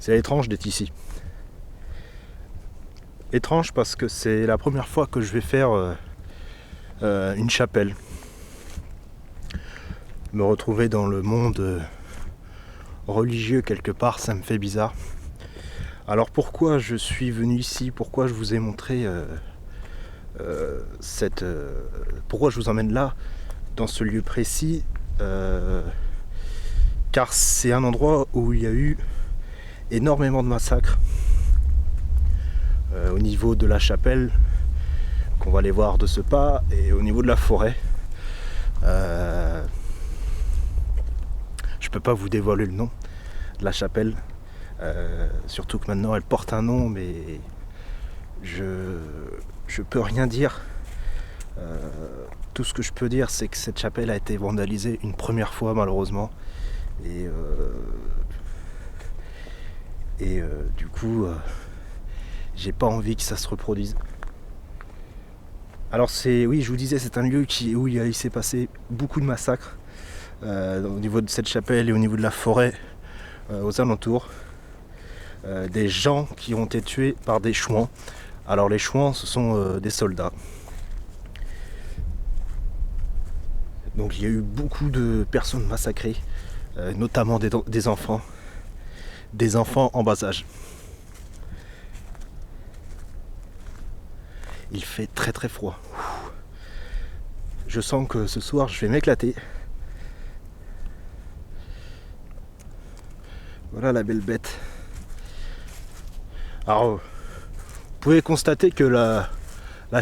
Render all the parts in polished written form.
C'est étrange d'être ici. Étrange parce que c'est la première fois que je vais faire une chapelle. Me retrouver dans le monde religieux quelque part, ça me fait bizarre. Alors pourquoi je suis venu ici? Pourquoi je vous ai montré pourquoi je vous emmène là, dans ce lieu précis? Car c'est un endroit où il y a eu énormément de massacres au niveau de la chapelle qu'on va aller voir de ce pas, et au niveau de la forêt. Je peux pas vous dévoiler le nom de la chapelle, surtout que maintenant elle porte un nom, mais je peux rien dire. Tout ce que je peux dire, c'est que cette chapelle a été vandalisée une première fois malheureusement, et du coup j'ai pas envie que ça se reproduise. Alors oui, je vous disais, c'est un lieu où il s'est passé beaucoup de massacres au niveau de cette chapelle et au niveau de la forêt aux alentours. Des gens qui ont été tués par des chouans. Alors les chouans, ce sont des soldats. Donc il y a eu beaucoup de personnes massacrées, notamment des enfants en bas âge. Il fait très très froid. Je sens que ce soir je vais m'éclater. Voilà la belle bête. Alors, vous pouvez constater que la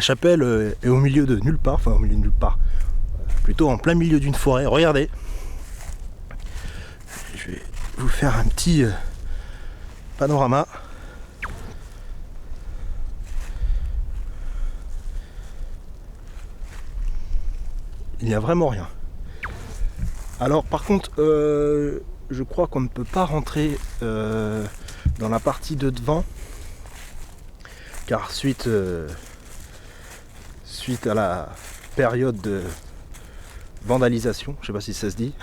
chapelle est au milieu de nulle part, enfin au milieu de nulle part, plutôt en plein milieu d'une forêt. Regardez, je vais vous faire un petit panorama. Il n'y a vraiment rien. Alors par contre, je crois qu'on ne peut pas rentrer dans la partie de devant, car suite à la période de vandalisation, je ne sais pas si ça se dit,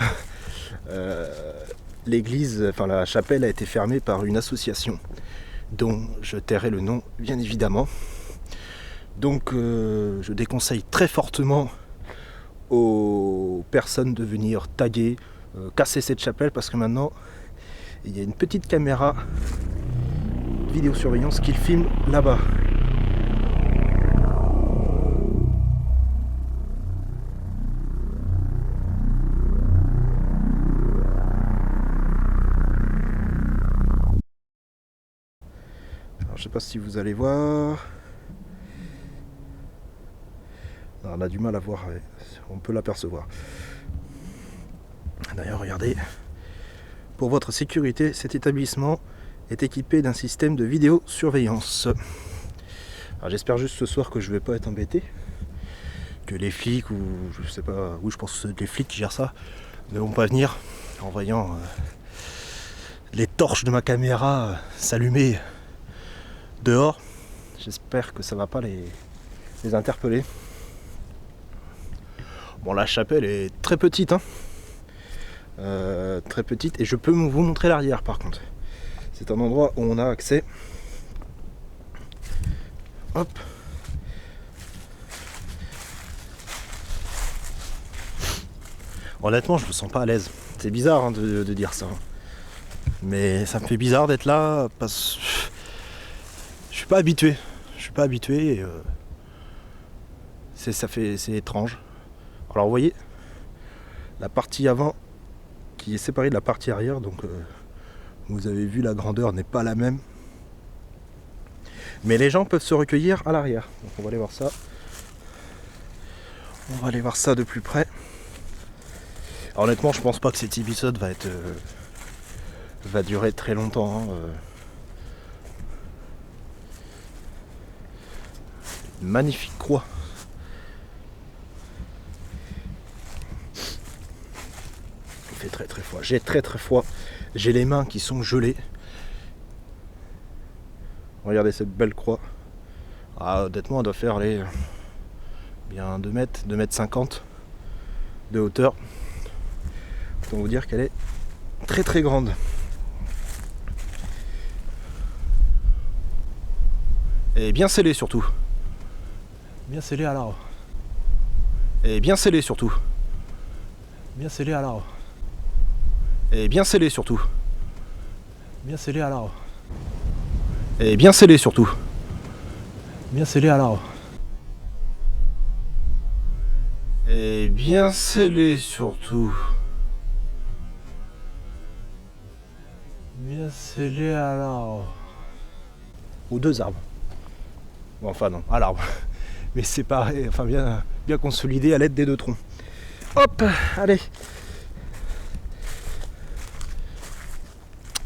l'église, enfin la chapelle a été fermée par une association dont je tairai le nom bien évidemment. Donc je déconseille très fortement aux personnes de venir taguer, casser cette chapelle, parce que maintenant il y a une petite caméra vidéosurveillance qui filme là-bas. Alors, je sais pas si vous allez voir. Non, on a du mal à voir, on peut l'apercevoir. D'ailleurs, regardez, pour votre sécurité, cet établissement est équipé d'un système de vidéosurveillance. Alors j'espère juste ce soir que je vais pas être embêté, que les flics, ou je sais pas, je pense que les flics qui gèrent ça, ne vont pas venir en voyant les torches de ma caméra s'allumer dehors. J'espère que ça va pas les interpeller. Bon, la chapelle est très petite, hein. Très petite, et je peux vous montrer l'arrière par contre. C'est un endroit où on a accès. Hop. Honnêtement, je me sens pas à l'aise. C'est bizarre hein, de dire ça. Mais ça me fait bizarre d'être là parce que je suis pas habitué. Et c'est étrange. Alors vous voyez, la partie avant qui est séparée de la partie arrière, donc vous avez vu, la grandeur n'est pas la même. Mais les gens peuvent se recueillir à l'arrière. Donc on va aller voir ça. On va aller voir ça de plus près. Alors, honnêtement, je pense pas que cet épisode va durer très longtemps. Hein. Une magnifique croix. Il fait très très froid. J'ai très très froid. J'ai les mains qui sont gelées. Regardez cette belle croix. Ah, honnêtement, elle doit faire bien 2 mètres, 2 mètres 50 de hauteur. Autant vous dire qu'elle est très très grande. Et bien scellé surtout. Bien scellé à l'arbre. Et bien scellé surtout. Bien scellé à l'arbre. Et bien scellé surtout. Bien scellé à l'arbre. Et bien scellé surtout. Bien scellé à l'arbre. Et bien scellé surtout. Bien scellé à l'arbre. Aux deux arbres. Bon, enfin non, à l'arbre. Mais séparé, enfin bien consolidé à l'aide des deux troncs. Hop, allez.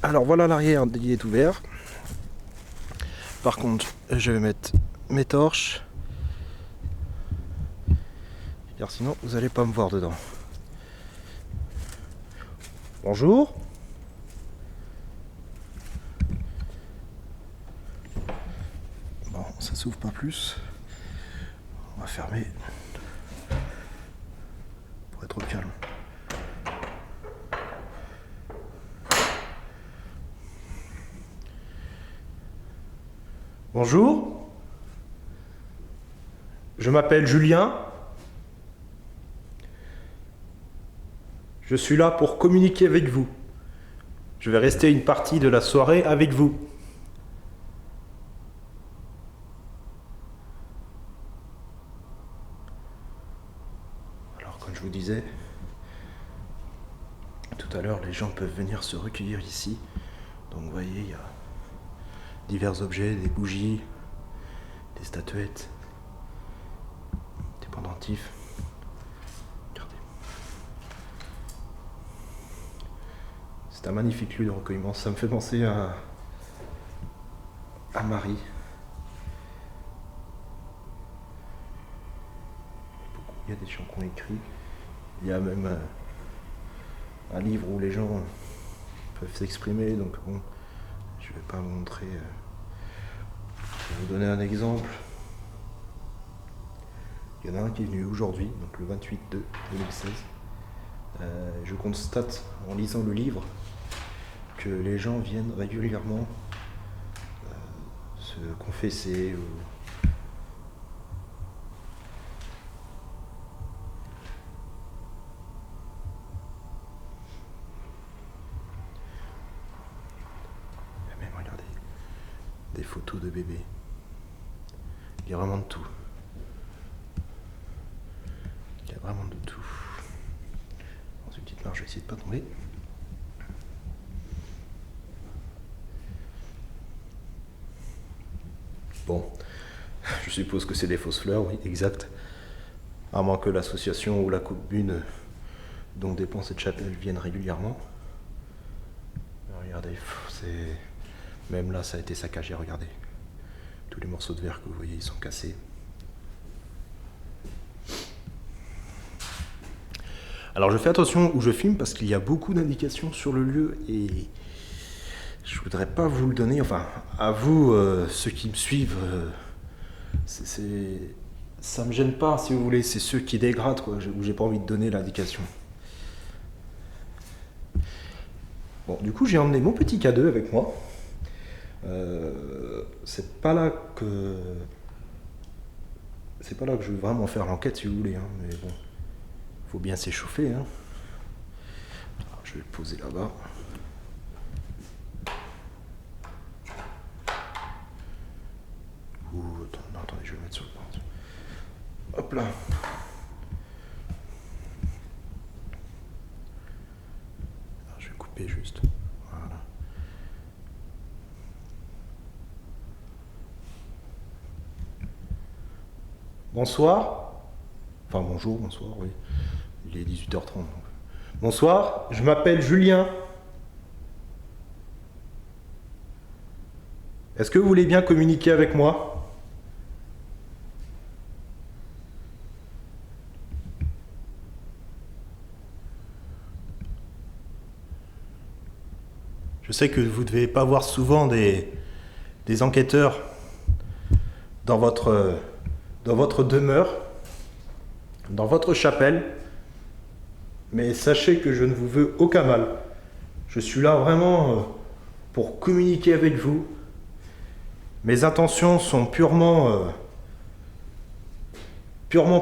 Alors voilà, l'arrière, il est ouvert. Par contre, je vais mettre mes torches. Car sinon, vous n'allez pas me voir dedans. Bonjour. Bon, ça s'ouvre pas plus. On va fermer. Pour être au calme. Bonjour. Je m'appelle Julien. Je suis là pour communiquer avec vous. Je vais rester une partie de la soirée avec vous. Alors, comme je vous disais, tout à l'heure, les gens peuvent venir se recueillir ici. Donc, vous voyez, il y a divers objets, des bougies, des statuettes, des pendentifs. Regardez. C'est un magnifique lieu de recueillement. Ça me fait penser à Marie. Il y a des gens qui ont écrit. Il y a même un livre où les gens peuvent s'exprimer. Donc bon, je vais pas vous montrer. Je vais vous donner un exemple. Il y en a un qui est venu aujourd'hui, donc le 28/2/2016. Je constate en lisant le livre que les gens viennent régulièrement se confesser ou même, regardez, des photos de bébés. Il y a vraiment de tout. Il y a vraiment de tout. Dans une petite marche, je vais essayer de pas tomber. Bon, je suppose que c'est des fausses fleurs, oui, exact. À moins que l'association ou la commune dont dépend cette chapelle vienne régulièrement. Regardez, c'est... Même là, ça a été saccagé, regardez. Tous les morceaux de verre que vous voyez, ils sont cassés. Alors je fais attention où je filme parce qu'il y a beaucoup d'indications sur le lieu et je voudrais pas vous le donner, enfin à vous, ceux qui me suivent, ça me gêne pas si vous voulez, c'est ceux qui dégradent quoi, où j'ai pas envie de donner l'indication. Bon, du coup j'ai emmené mon petit K2 avec moi. C'est pas là que je veux vraiment faire l'enquête si vous voulez, hein, mais bon. Faut bien s'échauffer. Hein. Alors, je vais le poser là-bas. Ouh, attendez, je vais le mettre sur le porte. Hop là. Alors, je vais couper juste. Voilà. Bonsoir. Enfin, bonjour, bonsoir, oui. Il est 18h30. Donc. Bonsoir, je m'appelle Julien. Est-ce que vous voulez bien communiquer avec moi? Je sais que vous ne devez pas voir souvent des enquêteurs dans votre demeure, dans votre chapelle, mais sachez que je ne vous veux aucun mal. Je suis là vraiment pour communiquer avec vous Mes intentions sont purement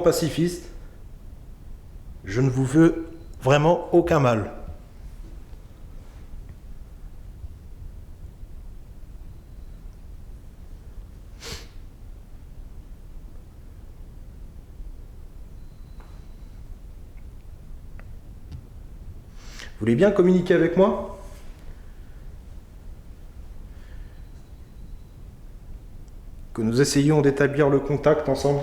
pacifistes. Je ne vous veux vraiment aucun mal. Vous voulez bien communiquer avec moi ? Que nous essayions d'établir le contact ensemble ?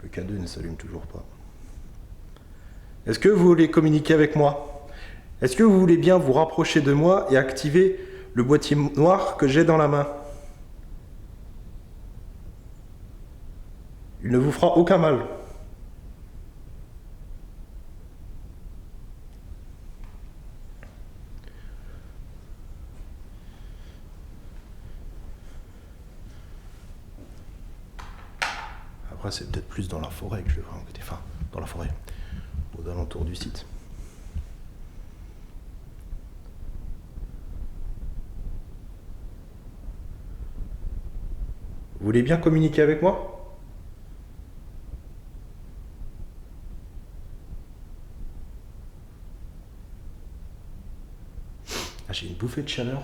Le K2 ne s'allume toujours pas. Est-ce que vous voulez communiquer avec moi ? Est-ce que vous voulez bien vous rapprocher de moi et activer le boîtier noir que j'ai dans la main ? Il ne vous fera aucun mal. Après, c'est peut-être plus dans la forêt que je vais voir embêter. Enfin, dans la forêt, aux alentours du site. Vous voulez bien communiquer avec moi ? Ah, j'ai une bouffée de chaleur.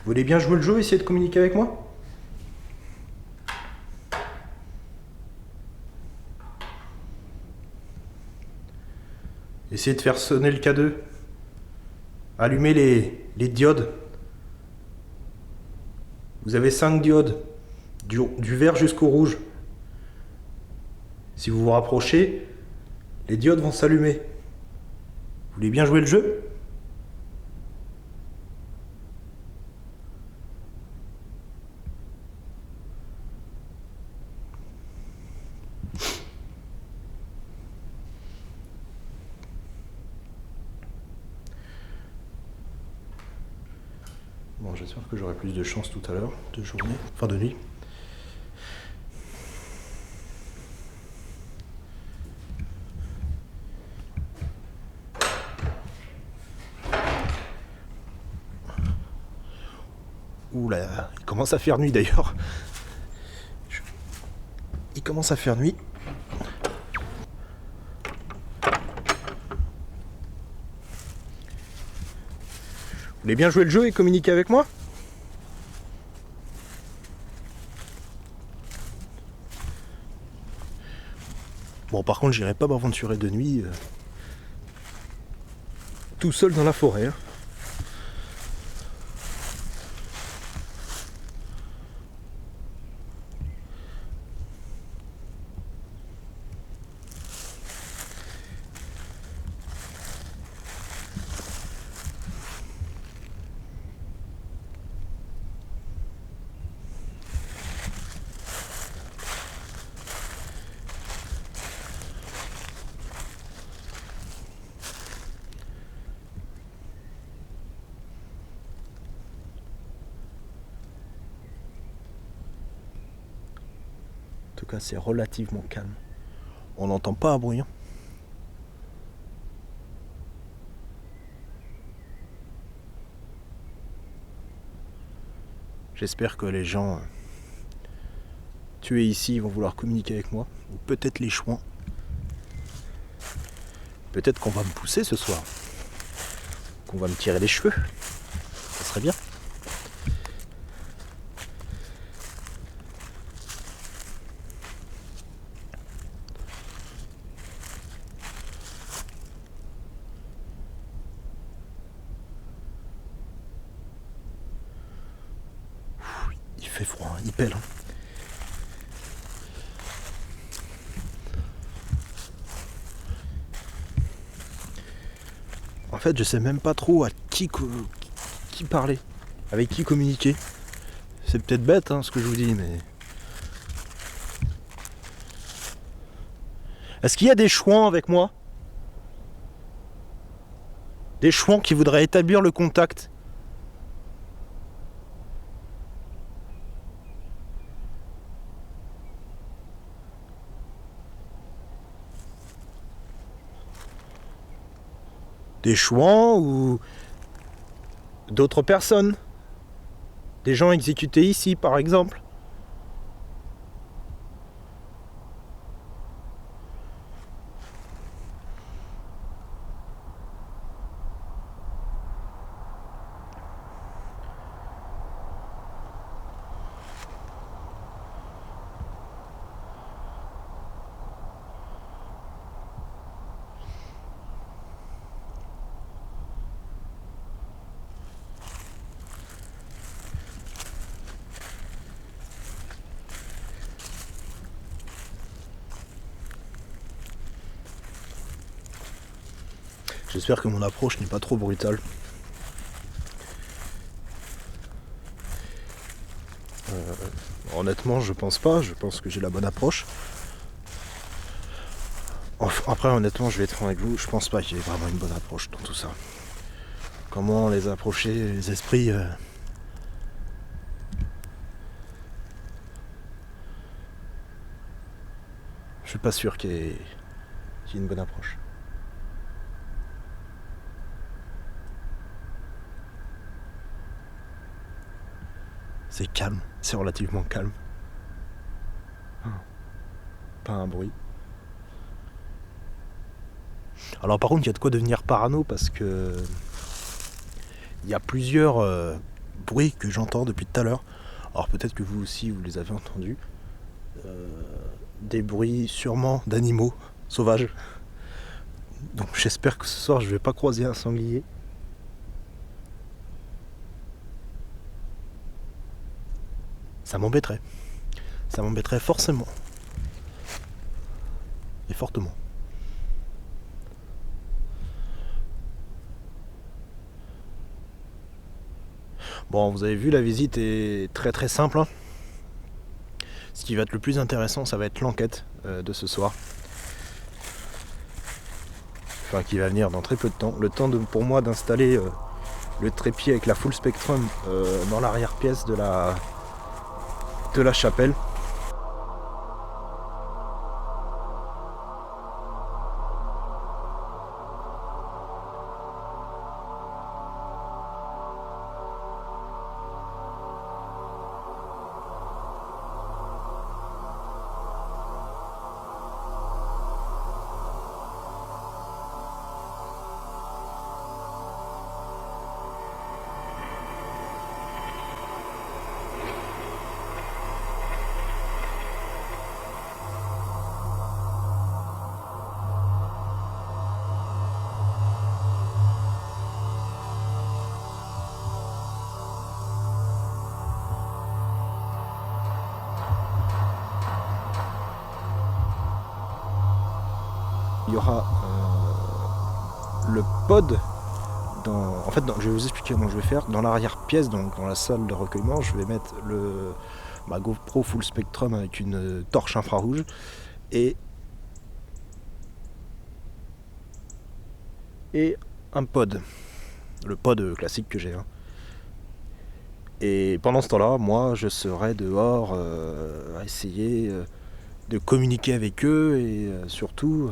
Vous voulez bien jouer le jeu, essayer de communiquer avec moi ? Essayez de faire sonner le K2. Allumez les diodes. Vous avez 5 diodes, du vert jusqu'au rouge. Si vous vous rapprochez, les diodes vont s'allumer. Vous voulez bien jouer le jeu ? Bon, j'espère que j'aurai plus de chance tout à l'heure, de journée, enfin de nuit. Ouh là, il commence à faire nuit d'ailleurs. Il commence à faire nuit. Vous voulez bien jouer le jeu et communiquer avec moi ? Bon, par contre, j'irai pas m'aventurer de nuit tout seul dans la forêt. Hein. En tout cas, c'est relativement calme. On n'entend pas un bruit. Hein. J'espère que les gens tués ici vont vouloir communiquer avec moi. Ou peut-être les chouans. Peut-être qu'on va me pousser ce soir. Qu'on va me tirer les cheveux. Ça serait bien. froid, hein, il pèle. Hein. En fait, je sais même pas trop à qui parler, avec qui communiquer. C'est peut-être bête hein, ce que je vous dis, mais... Est-ce qu'il y a des chouans avec moi? Des chouans qui voudraient établir le contact? Des chouans ou d'autres personnes? Des gens exécutés ici, par exemple? J'espère que mon approche n'est pas trop brutale. Honnêtement, je pense pas. Je pense que j'ai la bonne approche. Après, honnêtement, je vais être franc avec vous. Je pense pas qu'il y ait vraiment une bonne approche dans tout ça. Comment les approcher, les esprits Je suis pas sûr qu'il y ait une bonne approche. C'est calme, c'est relativement calme. Pas un bruit. Alors par contre, il y a de quoi devenir parano parce que il y a plusieurs bruits que j'entends depuis tout à l'heure. Alors peut-être que vous aussi, vous les avez entendus. Des bruits sûrement d'animaux sauvages. Donc j'espère que ce soir, je vais pas croiser un sanglier. Ça m'embêterait. Ça m'embêterait forcément. Et fortement. Bon, vous avez vu, la visite est très très simple. Hein. Ce qui va être le plus intéressant, ça va être l'enquête de ce soir. Enfin, qui va venir dans très peu de temps. Le temps pour moi d'installer le trépied avec la full spectrum dans l'arrière-pièce de la chapelle. Il y aura le pod en fait, je vais vous expliquer comment je vais faire. Dans l'arrière-pièce, donc dans la salle de recueillement, je vais mettre ma GoPro Full Spectrum avec une torche infrarouge et un pod. Le pod classique que j'ai. Hein. Et pendant ce temps-là, moi, je serai dehors à essayer de communiquer avec eux et surtout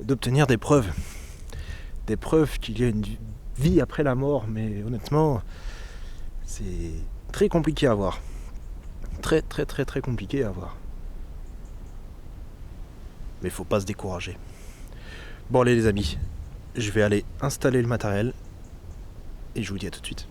d'obtenir des preuves. Des preuves qu'il y a une vie après la mort, mais honnêtement, c'est très compliqué à voir. Très très très très compliqué à voir. Mais faut pas se décourager. Bon allez les amis, je vais aller installer le matériel et je vous dis à tout de suite.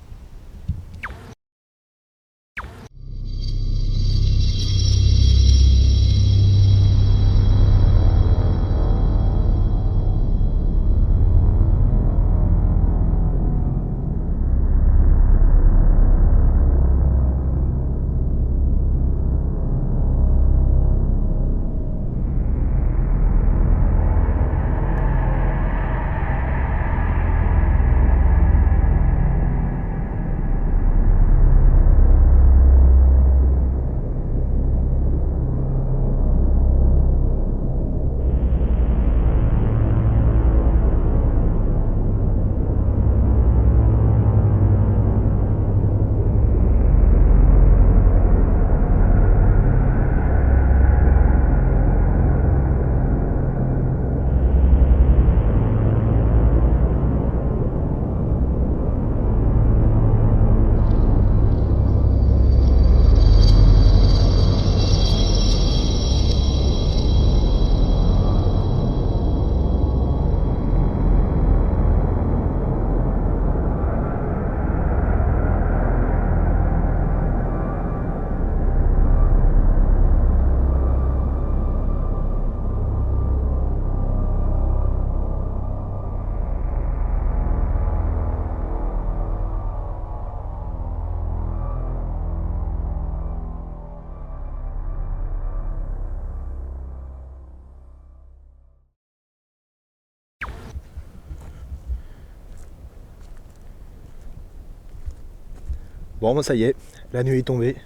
Bon, bah, ça y est, la nuit est tombée.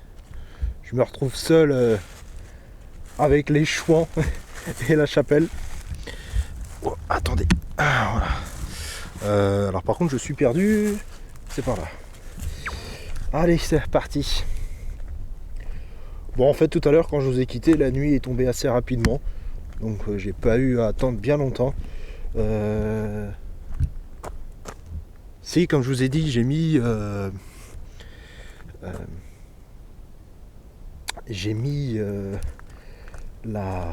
Je me retrouve seul avec les chouans et la chapelle. Oh, attendez. Ah, voilà. Alors par contre, je suis perdu. C'est par là. Allez, c'est parti. Bon, en fait, tout à l'heure, quand je vous ai quitté, la nuit est tombée assez rapidement. Donc, j'ai pas eu à attendre bien longtemps. Si, comme je vous ai dit, j'ai mis la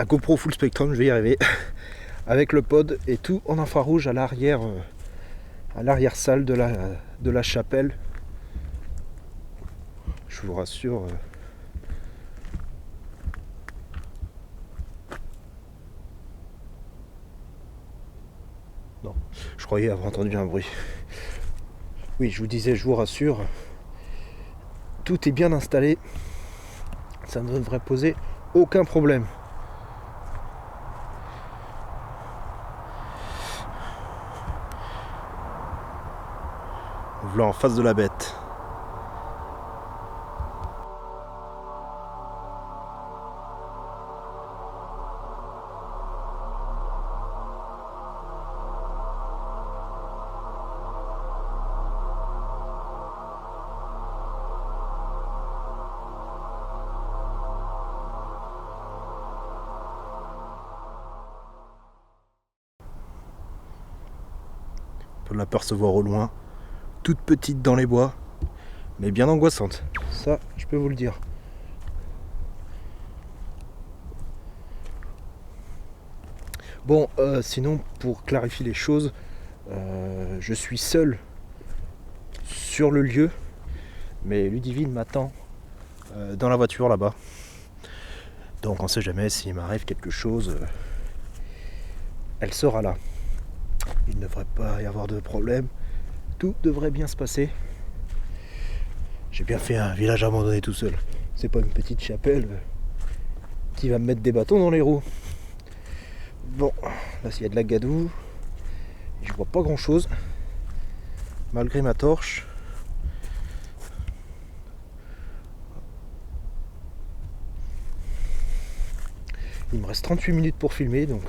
GoPro Full Spectrum, je vais y arriver, avec le pod et tout en infrarouge à l'arrière salle de la chapelle. Je vous rassure. Non, je croyais avoir entendu un bruit. Oui, je vous disais, je vous rassure, tout est bien installé. Ça ne devrait poser aucun problème. Voilà en face de la bête. On peut l'apercevoir au loin, toute petite dans les bois, mais bien angoissante. Ça, je peux vous le dire. Bon, sinon, pour clarifier les choses, je suis seul sur le lieu, mais Ludivine m'attend dans la voiture là-bas. Donc on sait jamais s'il m'arrive quelque chose, elle sera là. Il ne devrait pas y avoir de problème. Tout devrait bien se passer. J'ai bien fait un village abandonné tout seul. C'est pas une petite chapelle qui va me mettre des bâtons dans les roues. Bon, là s'il y a de la gadoue, je vois pas grand chose. Malgré ma torche. Il me reste 38 minutes pour filmer, donc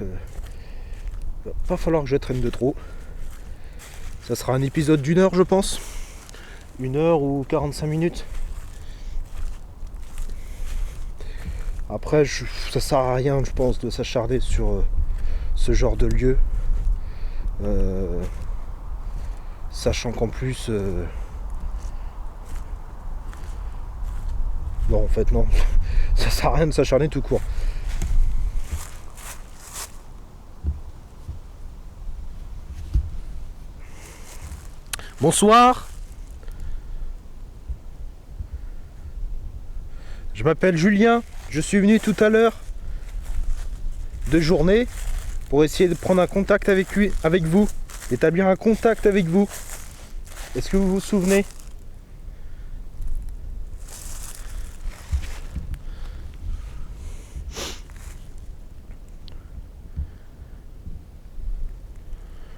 va pas falloir que je traîne de trop. Ça sera un épisode d'1 heure, je pense. 1 heure ou 45 minutes. Après, ça sert à rien, je pense, de s'acharner sur ce genre de lieu. Sachant qu'en plus... Non, en fait, non. Ça sert à rien de s'acharner tout court. Bonsoir. Je m'appelle Julien. Je suis venu tout à l'heure de journée pour essayer de prendre un contact avec vous, d'établir un contact avec vous. Est-ce que vous vous souvenez?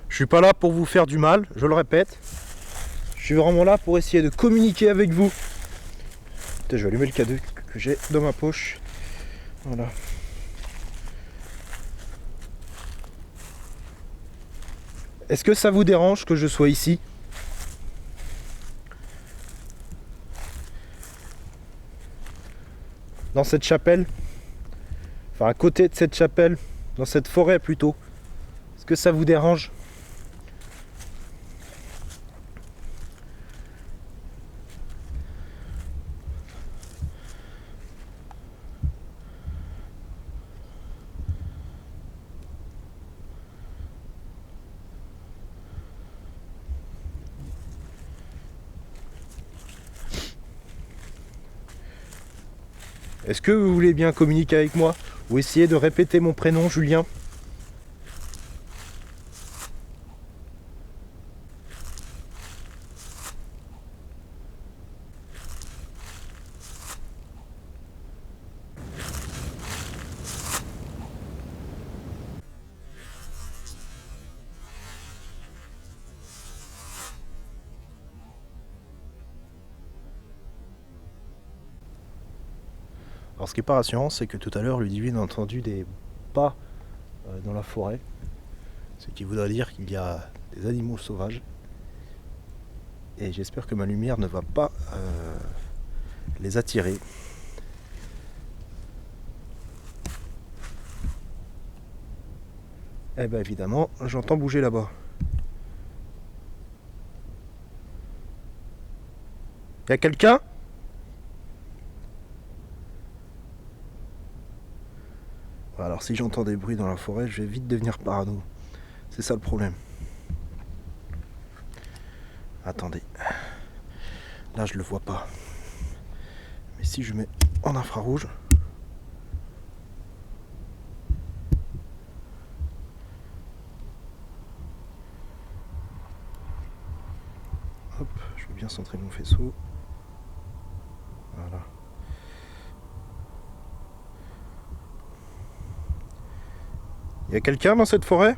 Je suis pas là pour vous faire du mal, je le répète. Je suis vraiment là pour essayer de communiquer avec vous. Putain, je vais allumer le cadeau que j'ai dans ma poche. Voilà. Est-ce que ça vous dérange que je sois ici? Dans cette chapelle? Enfin, à côté de cette chapelle, dans cette forêt plutôt. Est-ce que ça vous dérange? Est-ce que vous voulez bien communiquer avec moi ou essayer de répéter mon prénom, Julien? Alors ce qui n'est pas rassurant, c'est que tout à l'heure, Ludivine a entendu des pas dans la forêt, ce qui voudrait dire qu'il y a des animaux sauvages. Et j'espère que ma lumière ne va pas les attirer. Eh bien évidemment, j'entends bouger là-bas. Y a quelqu'un ? Alors si j'entends des bruits dans la forêt, je vais vite devenir parano. C'est ça le problème. Attendez. Là je le vois pas. Mais si je mets en infrarouge... Hop, je vais bien centrer mon faisceau. Voilà. Y a quelqu'un dans cette forêt ?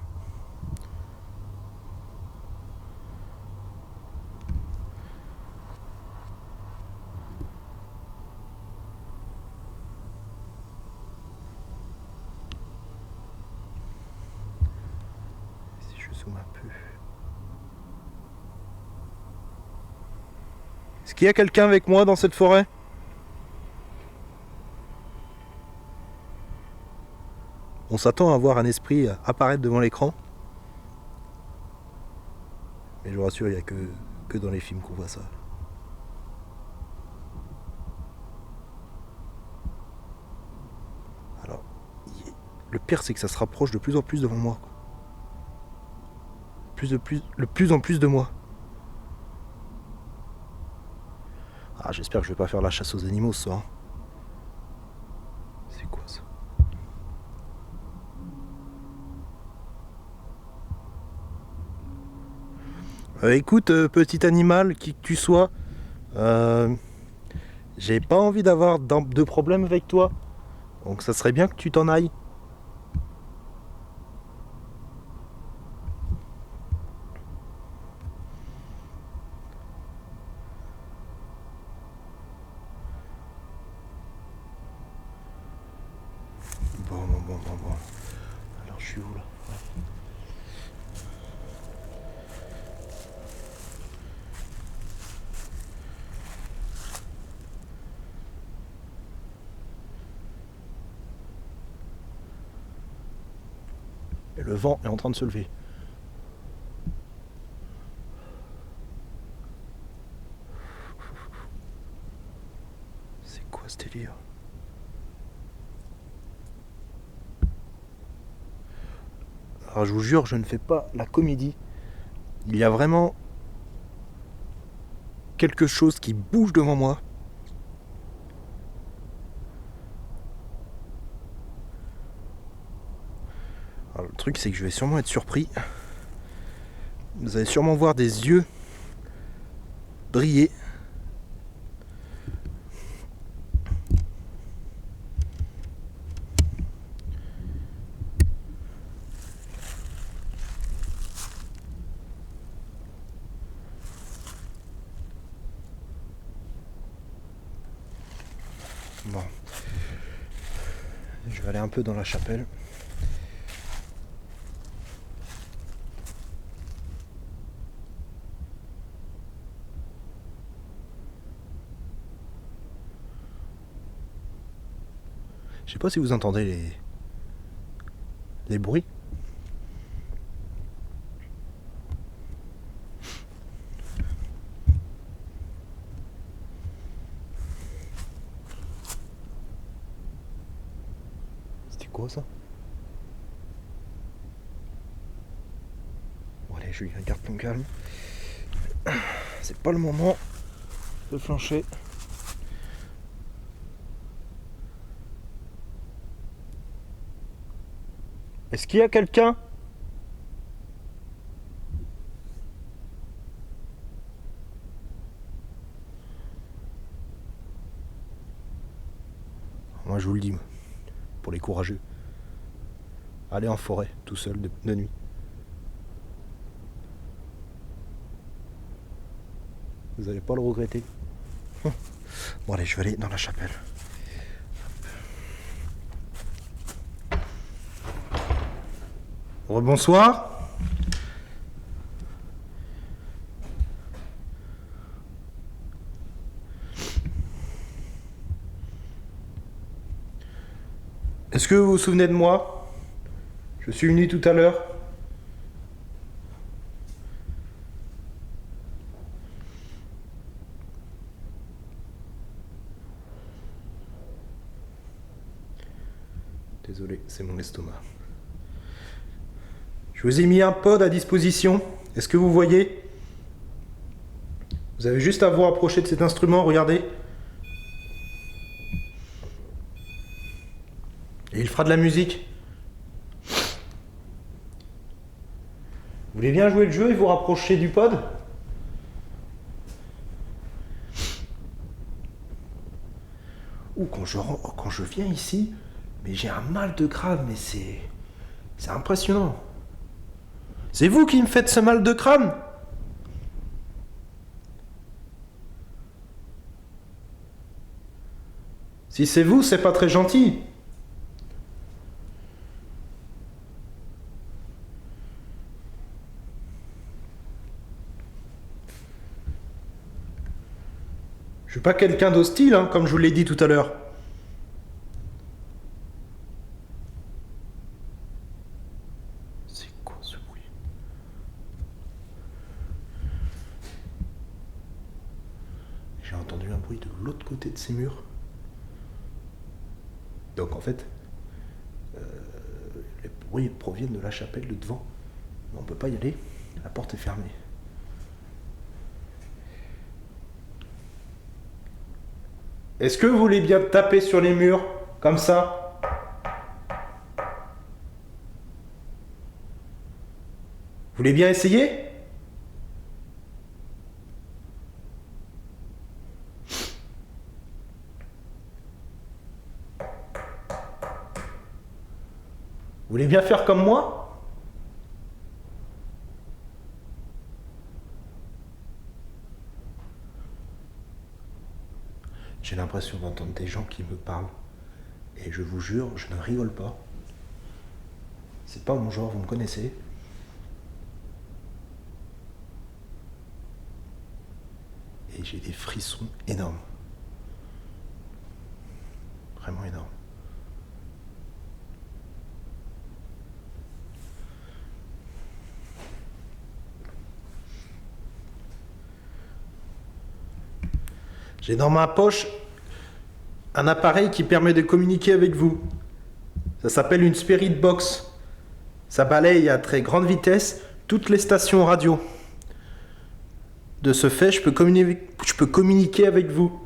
Si je zoome un peu. Est-ce qu'il y a quelqu'un avec moi dans cette forêt ? On s'attend à voir un esprit apparaître devant l'écran. Mais je vous rassure, il n'y a que dans les films qu'on voit ça. Alors, le pire c'est que ça se rapproche de plus en plus devant moi. De plus en plus de moi. Ah, j'espère que je vais pas faire la chasse aux animaux ce soir. C'est quoi ça ? Écoute, petit animal, qui que tu sois, j'ai pas envie d'avoir de problème avec toi. Donc ça serait bien que tu t'en ailles. Bon. Alors je suis où là ? Et le vent est en train de se lever. C'est quoi ce délire ? Alors je vous jure, je ne fais pas la comédie. Il y a vraiment quelque chose qui bouge devant moi. Alors, le truc c'est que je vais sûrement être surpris. Vous allez sûrement voir des yeux briller. Bon. Je vais aller un peu dans la chapelle. Je sais pas si vous entendez les bruits. C'était quoi ça ? Bon allez, je garde ton calme. C'est pas le moment de flancher. Est-ce qu'il y a quelqu'un ? Moi je vous le dis, pour les courageux. Allez en forêt, tout seul, de nuit. Vous n'allez pas le regretter. Bon allez, je vais aller dans la chapelle. Rebonsoir. Est-ce que vous vous souvenez de moi? Je suis venu tout à l'heure. Désolé, c'est mon estomac. Je vous ai mis un pod à disposition. Est-ce que vous voyez? Vous avez juste à vous rapprocher de cet instrument, regardez. Et il fera de la musique. Vous voulez bien jouer le jeu et vous rapprocher du pod? Ouh, quand je viens ici, mais j'ai un mal de crâne, mais c'est impressionnant. C'est vous qui me faites ce mal de crâne? Si c'est vous, c'est pas très gentil. Je suis pas quelqu'un d'hostile, hein, comme je vous l'ai dit tout à l'heure. C'est quoi ce bruit? J'ai entendu un bruit de l'autre côté de ces murs. Donc en fait, les bruits proviennent de la chapelle de devant. Mais on peut pas y aller, la porte est fermée. Est-ce que vous voulez bien taper sur les murs, comme ça? Vous voulez bien essayer? Vous voulez bien faire comme moi? J'ai l'impression d'entendre des gens qui me parlent. Et je vous jure, je ne rigole pas. C'est pas mon genre, vous me connaissez. Et j'ai des frissons énormes. Vraiment énormes. J'ai dans ma poche un appareil qui permet de communiquer avec vous. Ça s'appelle une Spirit Box. Ça balaye à très grande vitesse toutes les stations radio. De ce fait, je peux communiquer avec vous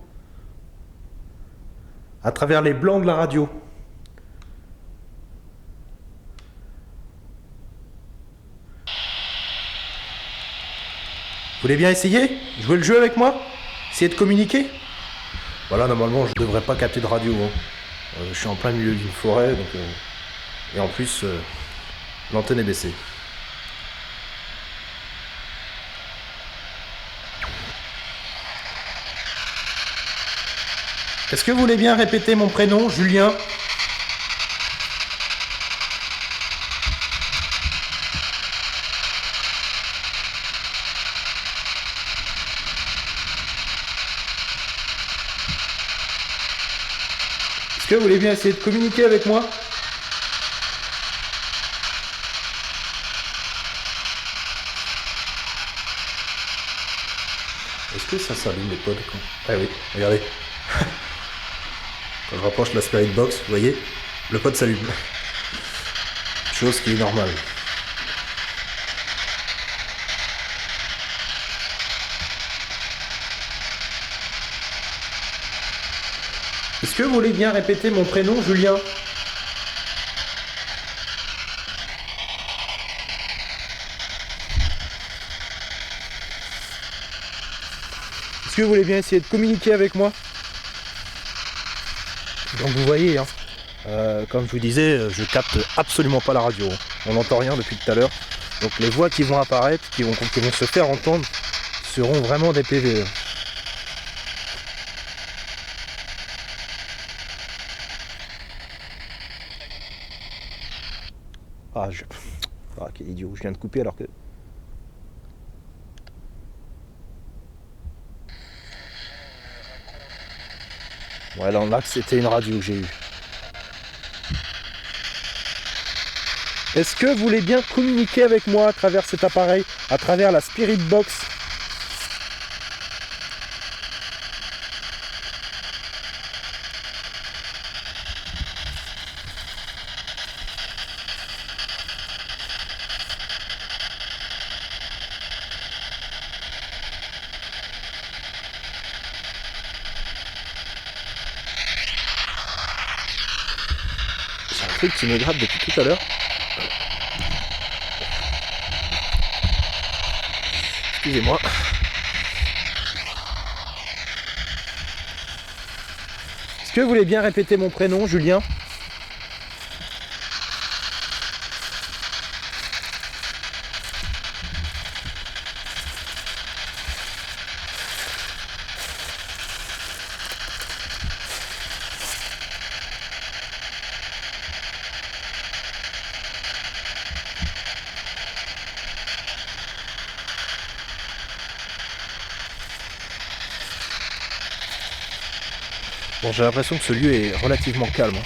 à travers les blancs de la radio. Vous voulez bien essayer? Jouer le jeu avec moi? Essayer de communiquer? Voilà, normalement, je devrais pas capter de radio. Hein. Je suis en plein milieu d'une forêt, donc, et en plus, l'antenne est baissée. Est-ce que vous voulez bien répéter mon prénom, Julien? Est-ce que vous voulez bien essayer de communiquer avec moi? Est-ce que ça s'allume les pods quand... Ah oui, regardez. Quand je rapproche la Spirit Box, vous voyez, le pod s'allume. Chose qui est normale. Est-ce que vous voulez bien répéter mon prénom, Julien? Est-ce que vous voulez bien essayer de communiquer avec moi? Donc vous voyez, hein, comme je vous disais, je capte absolument pas la radio. On n'entend rien depuis tout à l'heure. Donc les voix qui vont apparaître, qui vont se faire entendre, seront vraiment des PV. Ah, Ah, quel idiot, je viens de couper alors que... Ouais, dans l'axe, c'était une radio que j'ai eue. Est-ce que vous voulez bien communiquer avec moi à travers cet appareil, à travers la Spirit Box ? J'ai un truc qui me gratte depuis tout à l'heure. Excusez-moi. Est-ce que vous voulez bien répéter mon prénom, Julien ? Bon, j'ai l'impression que ce lieu est relativement calme.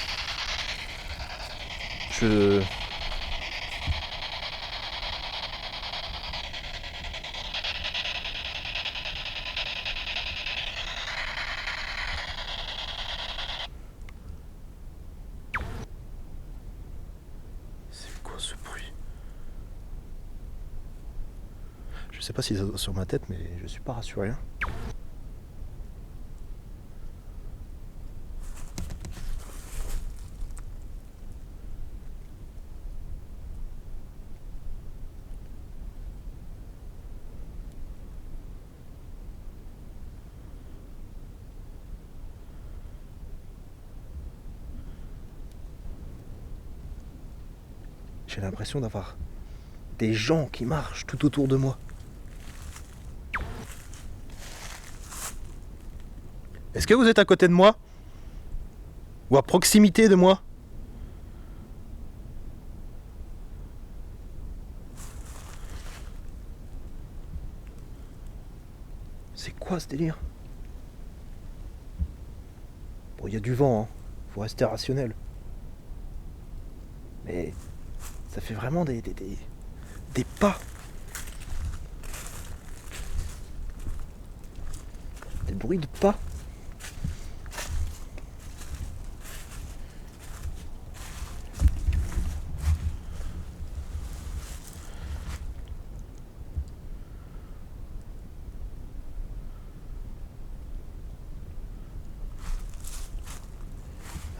Je... C'est quoi ce bruit ? Je sais pas si ça doit sur ma tête, mais je suis pas rassuré. J'ai l'impression d'avoir des gens qui marchent tout autour de moi. Est-ce que vous êtes à côté de moi ? Ou à proximité de moi ? C'est quoi ce délire ? Bon, il y a du vent, hein. Faut rester rationnel. Mais ça fait vraiment des pas. Des bruits de pas.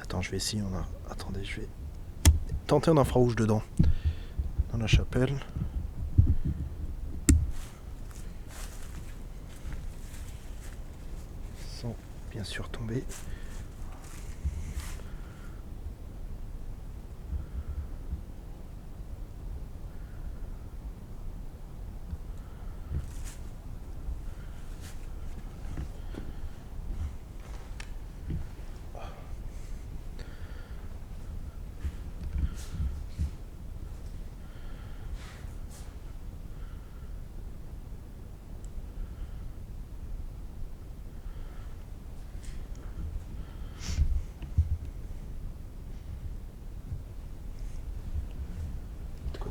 Attends, je vais essayer. Attendez, je vais tenter un infrarouge dedans. Dans la chapelle. Sans bien sûr tomber.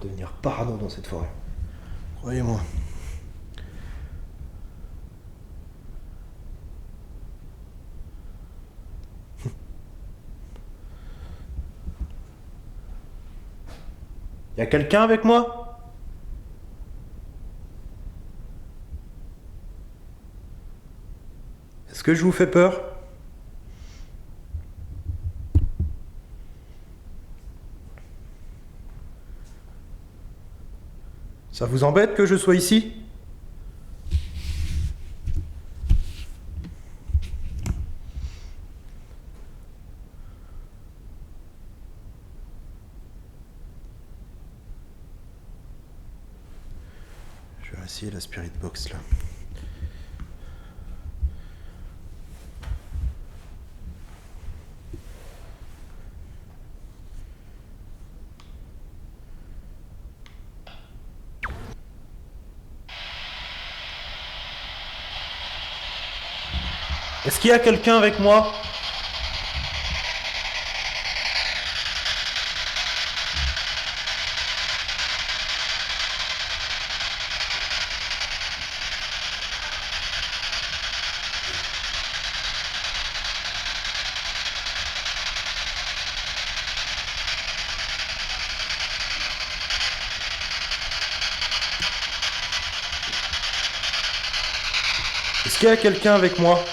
Devenir parano dans cette forêt. Croyez-moi. Y a quelqu'un avec moi ? Est-ce que je vous fais peur ? Ça vous embête que je sois ici ? Je vais essayer la Spirit Box là. Est-ce qu'il y a quelqu'un avec moi? Est-ce qu'il y a quelqu'un avec moi?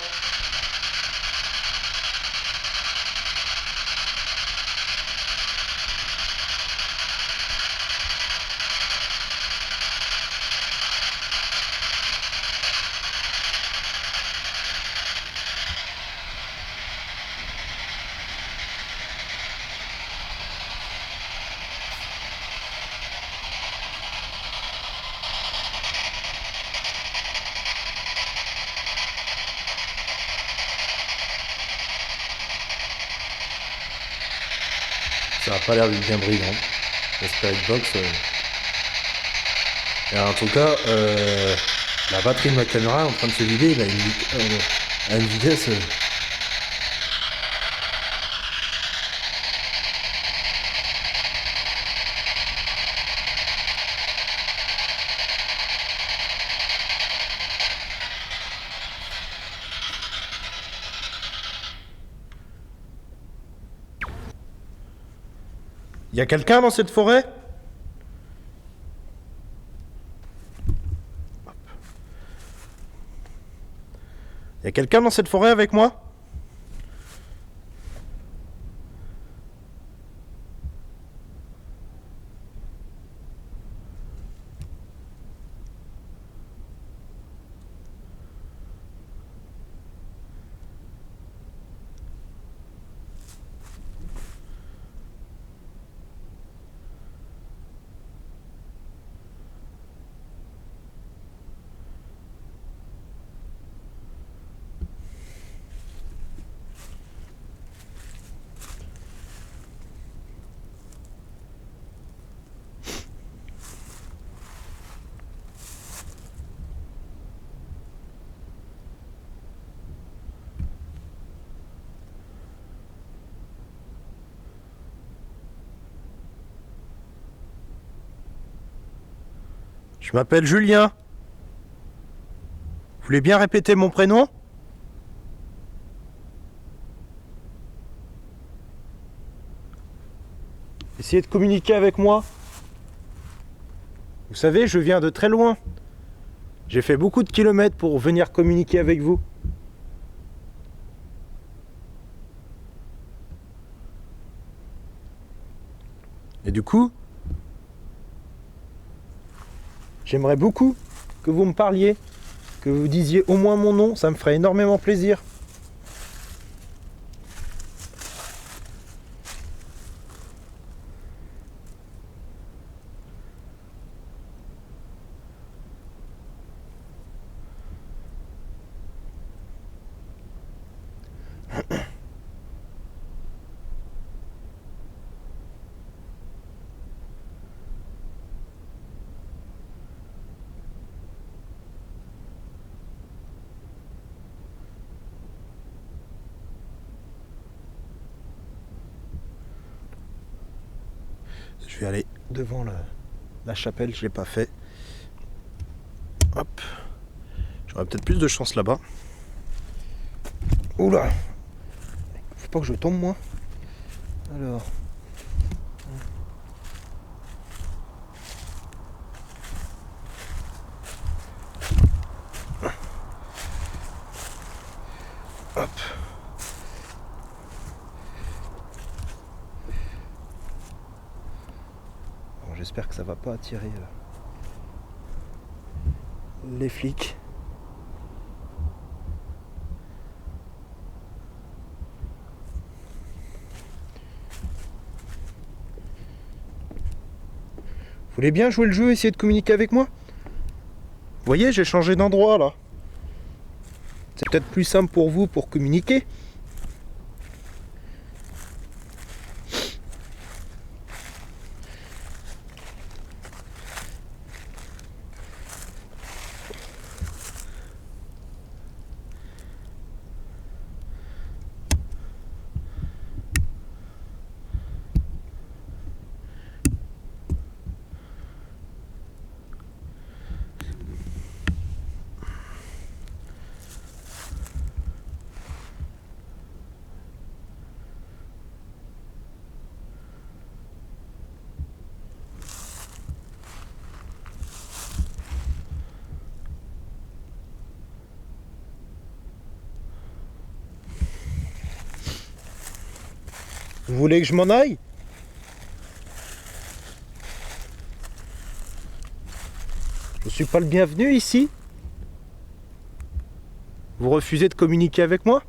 Ça n'a pas l'air d'être bien brillant. La Spirit Box. Et en tout cas, la batterie de ma caméra est en train de se vider. Il a à une vitesse. Y a quelqu'un dans cette forêt? Y a quelqu'un dans cette forêt avec moi? Je m'appelle Julien. Vous voulez bien répéter mon prénom? Essayez de communiquer avec moi. Vous savez, je viens de très loin. J'ai fait beaucoup de kilomètres pour venir communiquer avec vous. Et du coup, j'aimerais beaucoup que vous me parliez, que vous disiez au moins mon nom, ça me ferait énormément plaisir. Je vais aller devant la chapelle, je l'ai pas fait. Hop. J'aurais peut-être plus de chance là-bas. Oula. Faut pas que je tombe moi. Alors. Hop. Bon, j'espère que ça va pas attirer les flics. Vous voulez bien jouer le jeu, essayer de communiquer avec moi? Vous voyez, j'ai changé d'endroit là. C'est peut-être plus simple pour vous pour communiquer. Vous voulez que je m'en aille? Je suis pas le bienvenu ici? Vous refusez de communiquer avec moi?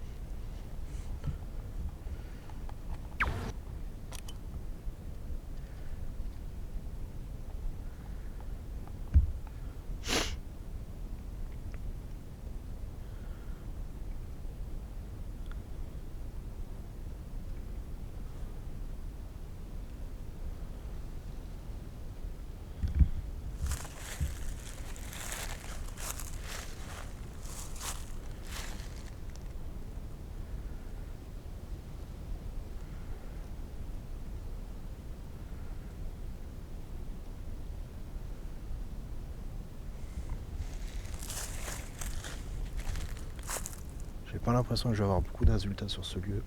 J'ai pas l'impression que je vais avoir beaucoup de résultats sur ce lieu.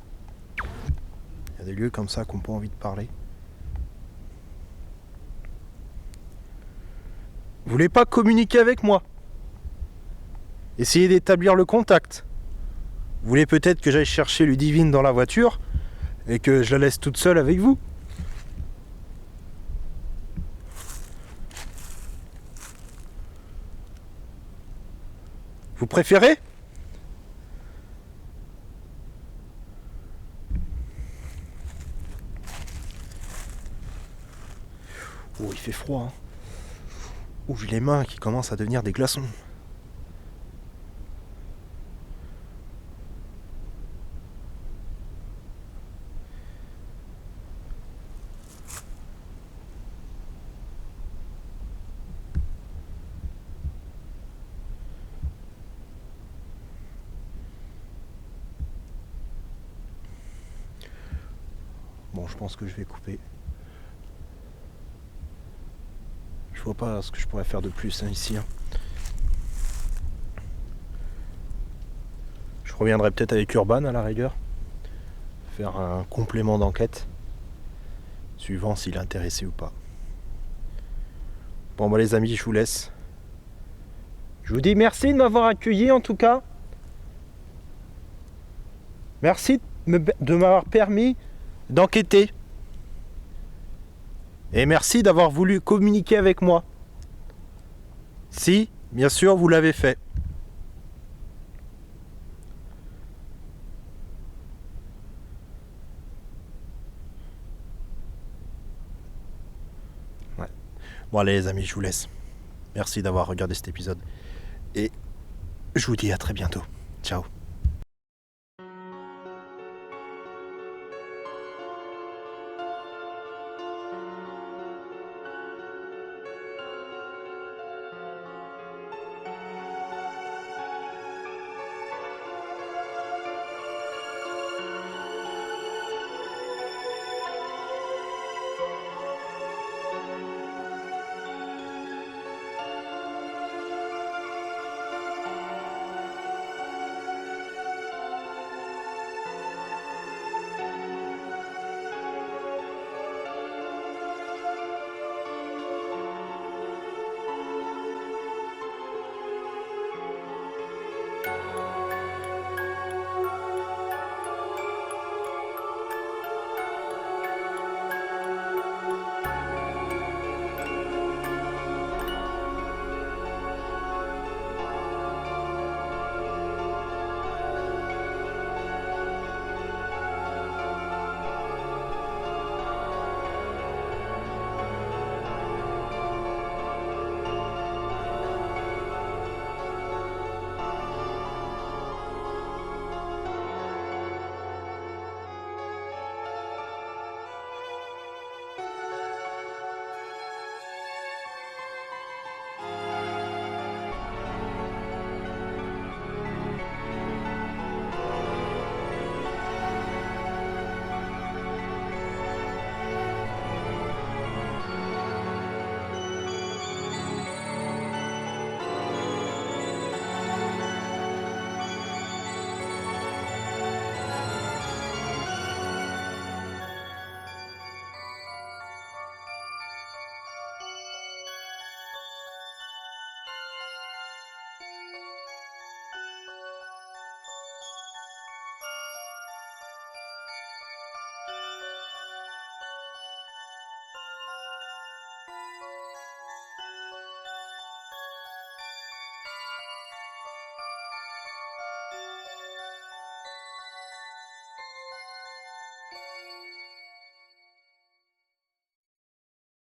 Il y a des lieux comme ça qui n'ont pas envie de parler. Vous voulez pas communiquer avec moi? Essayez d'établir le contact. Vous voulez peut-être que j'aille chercher Ludivine dans la voiture et que je la laisse toute seule avec vous? Vous préférez? Oh, il fait froid. Hein. Oh, j'ai les mains qui commencent à devenir des glaçons. Bon, je pense que je vais couper. Je vois pas ce que je pourrais faire de plus ici. Hein. Je reviendrai peut-être avec Urban à la rigueur. Faire un complément d'enquête. Suivant s'il est intéressé ou pas. Bon bah les amis, je vous laisse. Je vous dis merci de m'avoir accueilli en tout cas. Merci de m'avoir permis d'enquêter. Et merci d'avoir voulu communiquer avec moi. Si, bien sûr, vous l'avez fait. Ouais. Bon allez les amis, je vous laisse. Merci d'avoir regardé cet épisode. Et je vous dis à très bientôt. Ciao.